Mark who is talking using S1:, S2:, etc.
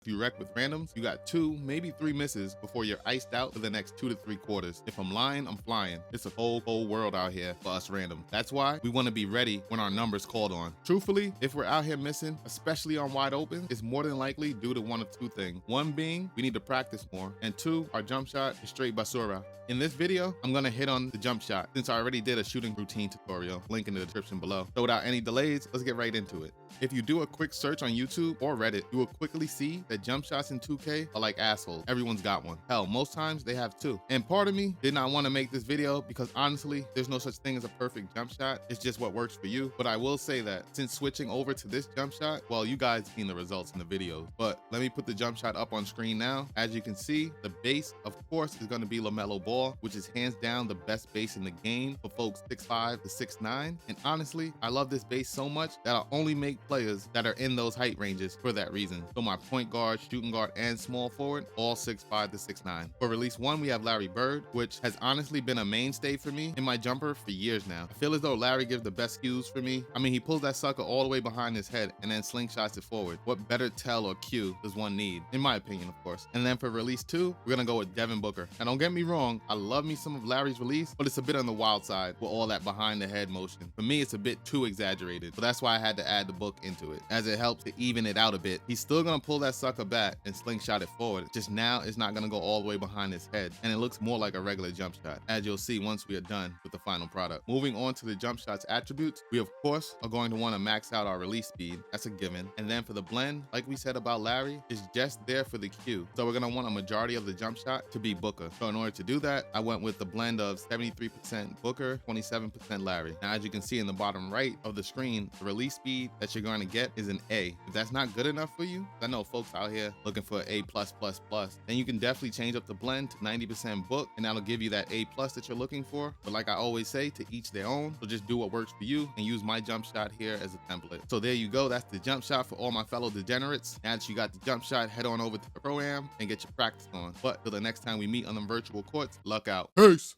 S1: If you wreck with randoms, you got 2, maybe 3 misses before you're iced out for the next 2 to 3 quarters. If I'm lying, I'm flying. It's a whole world out here for us random. That's why we want to be ready when our number's called on. Truthfully, if we're out here missing, especially on wide open, it's more than likely due to one of 2 things. One being, we need to practice more, and 2, our jump shot is straight basura. In this video, I'm gonna hit on the jump shot since I already did a shooting routine tutorial, link in the description below. So without any delays, let's get right into it. If you do a quick search on YouTube or Reddit, you will quickly see that jump shots in 2K are like assholes. Everyone's got one. Hell, most times they have 2. And part of me did not want to make this video because honestly, there's no such thing as a perfect jump shot. It's just what works for you. But I will say that since switching over to this jump shot, well, you guys seen the results in the videos. But let me put the jump shot up on screen now. As you can see, the base, of course, is going to be LaMelo Ball, which is hands down the best base in the game for folks 6'5 to 6'9. And honestly, I love this base so much that I'll only make players that are in those height ranges for that reason. So my point guard, shooting guard, and small forward, all 6'5 to 6'9. For release 1, we have Larry Bird, which has honestly been a mainstay for me in my jumper for years now. I feel as though Larry gives the best cues for me. I mean, he pulls that sucker all the way behind his head and then slingshots it forward. What better tell or cue does one need? In my opinion, of course. And then for release 2, we're gonna go with Devin Booker. Now don't get me wrong, I love me some of Larry's release, but it's a bit on the wild side with all that behind the head motion. For me, it's a bit too exaggerated, so that's why I had to add the book into it, as it helps to even it out a bit. He's still gonna pull that sucker back and slingshot it forward, just now it's not gonna go all the way behind his head, and it looks more like a regular jump shot, as you'll see once we are done with the final product. Moving on to the jump shot's attributes, we of course are going to want to max out our release speed, that's a given. And then for the blend, like we said about Larry, it's just there for the cue, so we're gonna want a majority of the jump shot to be Booker. So in order to do that, I went with the blend of 73% Booker, 27% Larry. Now as you can see in the bottom right of the screen, the release speed that you're going to get is an A. If that's not good enough for you, I know folks out here looking for A+++, then you can definitely change up the blend to 90% book, and that'll give you that A+ that you're looking for. But like I always say, to each their own, so just do what works for you and use my jump shot here as a template. So there you go, that's the jump shot for all my fellow degenerates. Now that you got the jump shot, head on over to the Pro-Am and get your practice on. But till the next time we meet on the virtual courts, luck out. Peace!